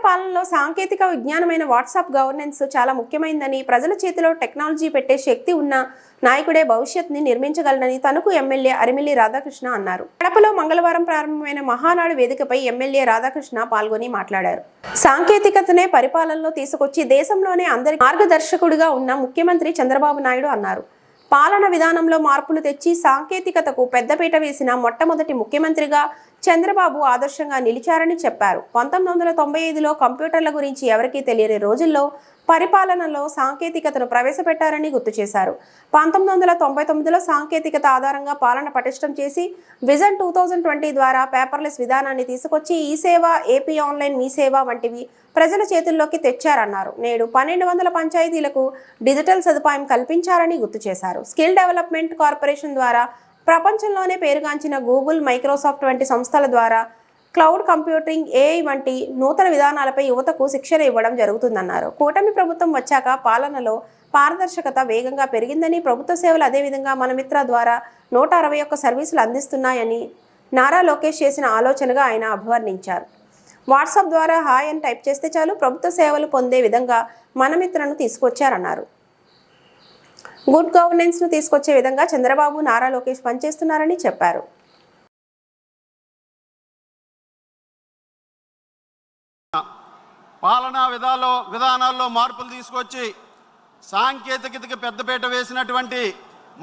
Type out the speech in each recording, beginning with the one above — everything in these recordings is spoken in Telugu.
పాలనలో సాంకేతిక విజ్ఞానమైన వాట్సాప్ గవర్నెన్స్ చాలా ముఖ్యమైనదని, ప్రజల చేతిలో టెక్నాలజీ పెట్టే శక్తి ఉన్న నాయకుడే భవిష్యత్తుని నిర్మించగలనని తణుకు ఎమ్మెల్యే అరిమిల్లి రాధాకృష్ణ అన్నారు. కడపలో మంగళవారం ప్రారంభమైన మహానాడు వేదికపై ఎమ్మెల్యే రాధాకృష్ణ పాల్గొని మాట్లాడారు. సాంకేతికతనే పరిపాలనలో తీసుకొచ్చి దేశంలోనే అందరి మార్గదర్శకుడిగా ఉన్న ముఖ్యమంత్రి చంద్రబాబు నాయుడు అన్నారు. పాలన విధానంలో మార్పులు తెచ్చి సాంకేతికతకు పెద్దపీట వేసిన మొట్టమొదటి ముఖ్యమంత్రిగా చంద్రబాబు ఆదర్శంగా నిలిచారని చెప్పారు. 1995లో కంప్యూటర్ల గురించి ఎవరికీ తెలియని రోజుల్లో పరిపాలనలో సాంకేతికతను ప్రవేశపెట్టారని గుర్తు చేశారు. 1999లో సాంకేతికత ఆధారంగా పాలన పటిష్టం చేసి విజన్ 2020 ద్వారా పేపర్లెస్ విధానాన్ని తీసుకొచ్చి ఈ సేవ, ఏపీ ఆన్లైన్ మీ సేవ వంటివి ప్రజల చేతుల్లోకి తెచ్చారన్నారు. నేడు 1200 పంచాయతీలకు డిజిటల్ సదుపాయం కల్పించారని గుర్తు చేశారు. స్కిల్ డెవలప్మెంట్ కార్పొరేషన్ ద్వారా ప్రపంచంలోనే పేరుగాంచిన గూగుల్, మైక్రోసాఫ్ట్ వంటి సంస్థల ద్వారా క్లౌడ్ కంప్యూటింగ్, ఏఐ వంటి నూతన విధానాలపై యువతకు శిక్షణ ఇవ్వడం జరుగుతుందన్నారు. కూటమి ప్రభుత్వం వచ్చాక పాలనలో పారదర్శకత వేగంగా పెరిగిందని, ప్రభుత్వ సేవలు అదేవిధంగా మన మిత్ర ద్వారా 161 సర్వీసులు అందిస్తున్నాయని నారా లోకేష్ చేసిన ఆలోచనగా ఆయన అభివర్ణించారు. వాట్సాప్ ద్వారా హాయ్ అని టైప్ చేస్తే చాలు ప్రభుత్వ సేవలు పొందే విధంగా మన మిత్రను తీసుకొచ్చారన్నారు. గుడ్ గవర్నెన్స్ ను తీసుకొచ్చే విధంగా చంద్రబాబు, నారా లోకేష్ పనిచేస్తున్నారని చెప్పారు. పాలనా విధానాల్లో మార్పులు తీసుకొచ్చి సాంకేతికతకి పెద్దపీట వేసినటువంటి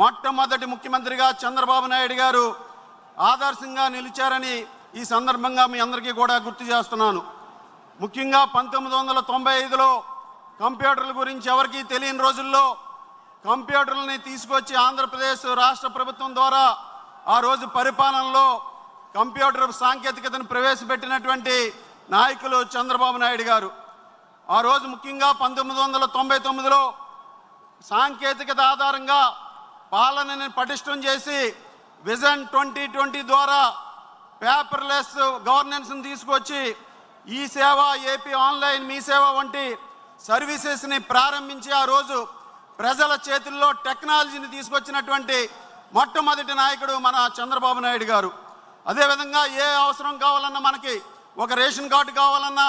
మొట్టమొదటి ముఖ్యమంత్రిగా చంద్రబాబు నాయుడు గారు ఆదర్శంగా నిలిచారని ఈ సందర్భంగా మీ అందరికీ కూడా గుర్తు చేస్తున్నాను. ముఖ్యంగా 1995లో కంప్యూటర్ల గురించి ఎవరికీ తెలియని రోజుల్లో కంప్యూటర్లని తీసుకొచ్చి ఆంధ్రప్రదేశ్ రాష్ట్ర ప్రభుత్వం ద్వారా ఆ రోజు పరిపాలనలో కంప్యూటర్ సాంకేతికతను ప్రవేశపెట్టినటువంటి నాయకులు చంద్రబాబు నాయుడు గారు. ఆ రోజు ముఖ్యంగా 1999లో సాంకేతికత ఆధారంగా పాలనని పటిష్టం చేసి విజన్ 2020 ద్వారా పేపర్లెస్ గవర్నెన్స్ని తీసుకొచ్చి ఈ సేవ, ఏపీ ఆన్లైన్ మీ సేవ వంటి సర్వీసెస్ని ప్రారంభించి ఆ రోజు ప్రజల చేతుల్లో టెక్నాలజీని తీసుకొచ్చినటువంటి మొట్టమొదటి నాయకుడు మన చంద్రబాబు నాయుడు గారు. అదేవిధంగా ఏ అవసరం కావాలన్నా, మనకి ఒక రేషన్ కార్డు కావాలన్నా,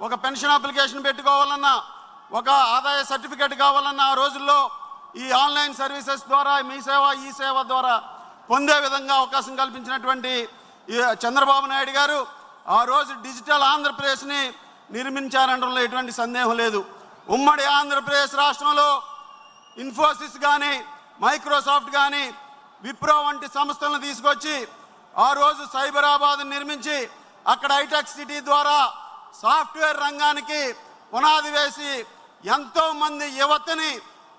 ఒక పెన్షన్ అప్లికేషన్ పెట్టుకోవాలన్నా, ఒక ఆదాయ సర్టిఫికేట్ కావాలన్నా ఆ రోజుల్లో ఈ ఆన్లైన్ సర్వీసెస్ ద్వారా మీ సేవ, ఈ సేవ ద్వారా పొందే విధంగా అవకాశం కల్పించినటువంటి చంద్రబాబు నాయుడు గారు ఆ రోజు డిజిటల్ ఆంధ్రప్రదేశ్ని నిర్మించారనడంలో ఎటువంటి సందేహం లేదు. ఉమ్మడి ఆంధ్రప్రదేశ్ రాష్ట్రంలో ఇన్ఫోసిస్ కానీ, మైక్రోసాఫ్ట్ కానీ, విప్రో వంటి సంస్థలను తీసుకొచ్చి ఆ రోజు సైబరాబాద్ నిర్మించి అక్కడ హైటెక్ సిటీ ద్వారా సాఫ్ట్వేర్ రంగానికి పునాది వేసి ఎంతోమంది యువతని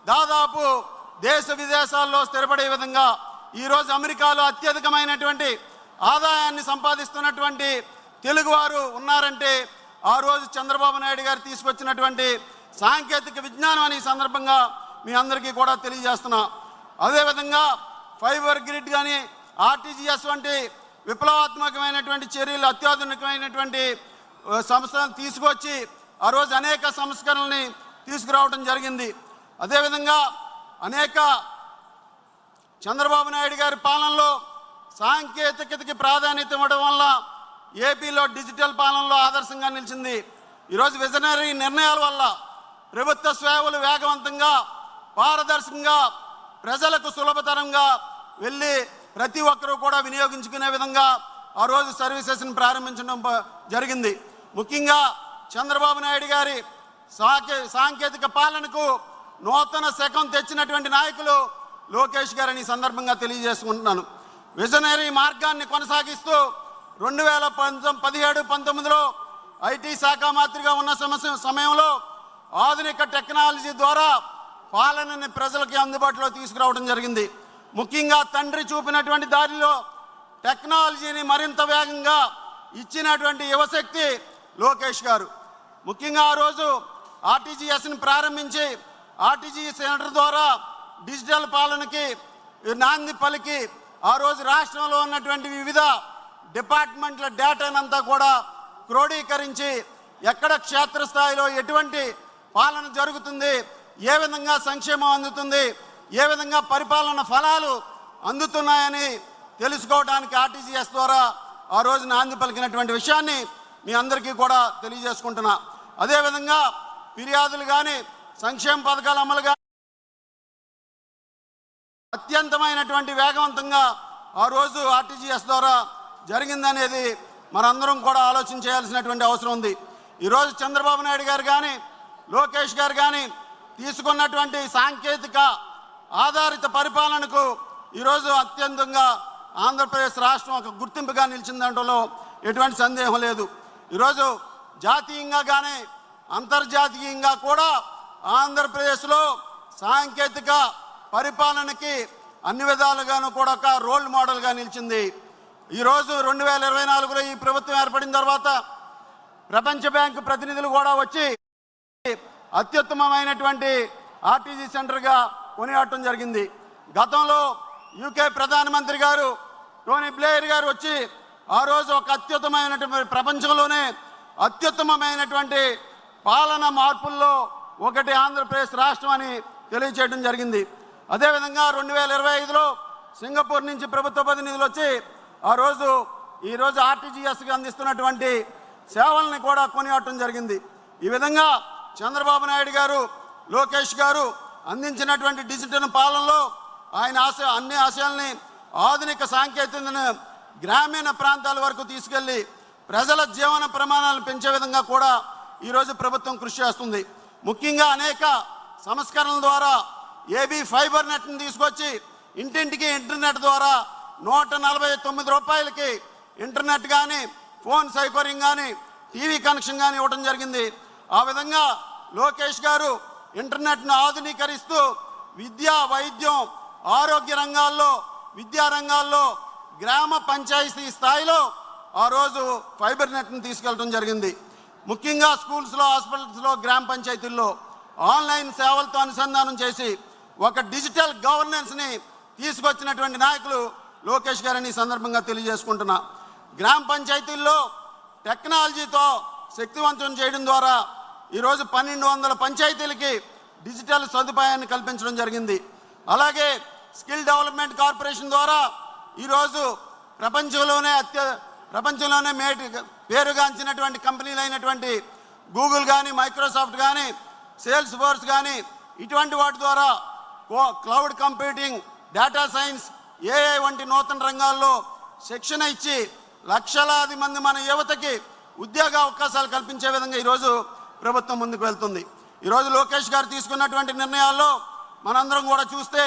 దాదాపు దేశ విదేశాల్లో స్థిరపడే విధంగా ఈరోజు అమెరికాలో అత్యధికమైనటువంటి ఆదాయాన్ని సంపాదిస్తున్నటువంటి తెలుగువారు ఉన్నారంటే ఆ రోజు చంద్రబాబు నాయుడు గారు తీసుకొచ్చినటువంటి సాంకేతిక విజ్ఞానం అని సందర్భంగా మీ అందరికీ కూడా తెలియజేస్తున్నా. అదేవిధంగా ఫైబర్ గ్రిడ్ కానీ, ఆర్టీజీఎస్ వంటి విప్లవాత్మకమైనటువంటి చర్యలు, అత్యాధునికమైనటువంటి సంస్థలను తీసుకొచ్చి ఆ రోజు అనేక సంస్కరణల్ని తీసుకురావడం జరిగింది. అదేవిధంగా అనేక చంద్రబాబు నాయుడు గారి పాలనలో సాంకేతికతకి ప్రాధాన్యత ఇవ్వడం వల్ల ఏపీలో డిజిటల్ పాలనలో ఆదర్శంగా నిలిచింది. ఈరోజు విజనరీ నిర్ణయాల వల్ల ప్రభుత్వ సేవలు వేగవంతంగా, పారదర్శకంగా, ప్రజలకు సులభతరంగా వెళ్ళి ప్రతి ఒక్కరూ కూడా వినియోగించుకునే విధంగా ఆ రోజు సర్వీసెస్ని ప్రారంభించడం జరిగింది. ముఖ్యంగా చంద్రబాబు నాయుడు గారి సాంకేతిక పాలనకు నూతన శకం తెచ్చినటువంటి నాయకులు లోకేష్ గారని సందర్భంగా తెలియజేసుకుంటున్నాను. విజనరీ మార్గాన్ని కొనసాగిస్తూ 2017-19లో ఐటీ శాఖ మంత్రిగా ఉన్న సమయంలో ఆధునిక టెక్నాలజీ ద్వారా పాలనని ప్రజలకి అందుబాటులో తీసుకురావడం జరిగింది. ముఖ్యంగా తండ్రి చూపినటువంటి దారిలో టెక్నాలజీని మరింత వేగంగా ఇచ్చినటువంటి యువశక్తి లోకేష్ గారు. ముఖ్యంగా ఆ రోజు ఆర్టీజీఎస్ని ప్రారంభించి ఆర్టీజీఎస్ సెంటర్ ద్వారా డిజిటల్ పాలనకి నాంది పలికి ఆ రోజు రాష్ట్రంలో ఉన్నటువంటి వివిధ డిపార్ట్మెంట్ల డేటానంతా కూడా క్రోడీకరించి ఎక్కడ క్షేత్రస్థాయిలో ఎటువంటి పాలన జరుగుతుంది, ఏ విధంగా సంక్షేమం అందుతుంది, ఏ విధంగా పరిపాలన ఫలాలు అందుతున్నాయని తెలుసుకోవడానికి ఆర్టీజీఎస్ ద్వారా ఆ రోజు నాంది పలికినటువంటి విషయాన్ని మీ అందరికీ కూడా తెలియజేసుకుంటున్నా. అదేవిధంగా ఫిర్యాదులు కానీ సంక్షేమ పథకాల అమలు కానీ అత్యంతమైనటువంటి వేగవంతంగా ఆ రోజు ఆర్టీజీఎస్ ద్వారా జరిగిందనేది మనందరం కూడా ఆలోచన చేయాల్సినటువంటి అవసరం ఉంది. ఈరోజు చంద్రబాబు నాయుడు గారు కానీ లోకేష్ గారు కానీ తీసుకున్నటువంటి సాంకేతిక ఆధారిత పరిపాలనకు ఈరోజు అత్యంతంగా ఆంధ్రప్రదేశ్ రాష్ట్రం ఒక గుర్తింపుగా నిలిచిందంటలో ఎటువంటి సందేహం లేదు. ఈరోజు జాతీయంగా కానీ అంతర్జాతీయంగా కూడా ఆంధ్రప్రదేశ్లో సాంకేతిక పరిపాలనకి అన్ని విధాలుగాను కూడా ఒక రోల్ మోడల్గా నిలిచింది. ఈరోజు 2024లో ఈ ప్రభుత్వం ఏర్పడిన తర్వాత ప్రపంచ బ్యాంకు ప్రతినిధులు కూడా వచ్చి అత్యుత్తమమైనటువంటి ఆర్టీజీ సెంటర్గా కొనియాడటం జరిగింది. గతంలో యూకే ప్రధానమంత్రి గారు టోనీ బ్లేయర్ గారు వచ్చి ఆ రోజు ఒక అత్యుత్తమైనటువంటి ప్రపంచంలోనే అత్యుత్తమమైనటువంటి పాలన మార్పుల్లో ఒకటి ఆంధ్రప్రదేశ్ రాష్ట్రం అని తెలియచేయడం జరిగింది. అదేవిధంగా 2025లో సింగపూర్ నుంచి ప్రభుత్వ ప్రతినిధులు వచ్చి ఈరోజు ఆర్టీజీఎస్కి అందిస్తున్నటువంటి సేవల్ని కూడా కొనియాడటం జరిగింది. ఈ విధంగా చంద్రబాబు నాయుడు గారు లోకేష్ గారు అందించినటువంటి డిజిటల్ పాలనలో ఆయన అన్ని ఆశయాల్ని ఆధునిక సాంకేతికతను గ్రామీణ ప్రాంతాల వరకు తీసుకెళ్లి ప్రజల జీవన ప్రమాణాలను పెంచే విధంగా కూడా ఈరోజు ప్రభుత్వం కృషి చేస్తుంది. ముఖ్యంగా అనేక సంస్కరణల ద్వారా ఏబీ ఫైబర్ నెట్ని తీసుకొచ్చి ఇంటింటికి ఇంటర్నెట్ ద్వారా 149 రూపాయలకి ఇంటర్నెట్ కానీ ఫోన్ సౌకర్యం కానీ టీవీ కనెక్షన్ కానీ ఇవ్వడం జరిగింది. ఆ విధంగా లోకేష్ గారు ఇంటర్నెట్ను ఆధునీకరిస్తూ విద్య వైద్యం ఆరోగ్య రంగాల్లో విద్యా రంగాల్లో గ్రామ పంచాయతీ స్థాయిలో ఆ రోజు ఫైబర్ నెట్ను తీసుకెళ్ళడం జరిగింది. ముఖ్యంగా స్కూల్స్లో హాస్పిటల్స్లో గ్రామ పంచాయతీల్లో ఆన్లైన్ సేవలతో అనుసంధానం చేసి ఒక డిజిటల్ గవర్నెన్స్ని తీసుకొచ్చినటువంటి నాయకులు లోకేష్ గారిని ఈ సందర్భంగా తెలియజేసుకుంటున్నా. గ్రామ పంచాయతీల్లో టెక్నాలజీతో శక్తివంతం చేయడం ద్వారా ఈరోజు 1200 పంచాయతీలకి డిజిటల్ సదుపాయాన్ని కల్పించడం జరిగింది. అలాగే స్కిల్ డెవలప్మెంట్ కార్పొరేషన్ ద్వారా ఈరోజు ప్రపంచంలోనే పేరుగాంచినటువంటి కంపెనీలు అయినటువంటి గూగుల్ కానీ మైక్రోసాఫ్ట్ కానీ సేల్స్ ఫోర్స్ కానీ ఇటువంటి వాటి ద్వారా cloud computing data science AI వంటి నూతన రంగాల్లో శిక్షణ ఇచ్చి లక్షలాది మంది మన యువతకి ఉద్యోగ అవకాశాలు కల్పించే విధంగా ఈరోజు ప్రభుత్వం ముందుకు వెళ్తుంది. ఈరోజు లోకేష్ గారు తీసుకున్నటువంటి నిర్ణయాల్లో మనందరం కూడా చూస్తే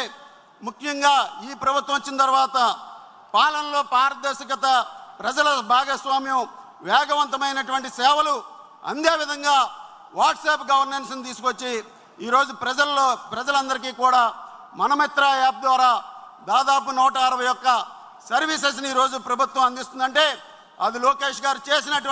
ముఖ్యంగా ఈ ప్రభుత్వం వచ్చిన తర్వాత పాలనలో పారదర్శకత ప్రజల భాగస్వామ్యం వేగవంతమైనటువంటి సేవలు అందే విధంగా వాట్సాప్ గవర్నెన్స్ని తీసుకొచ్చి ఈరోజు ప్రజలందరికీ కూడా మనమిత్ర యాప్ ద్వారా దాదాపు 161 సర్వీసెస్ని ఈరోజు ప్రభుత్వం అందిస్తుందంటే అది లోకేష్ గారు చేసినటువంటి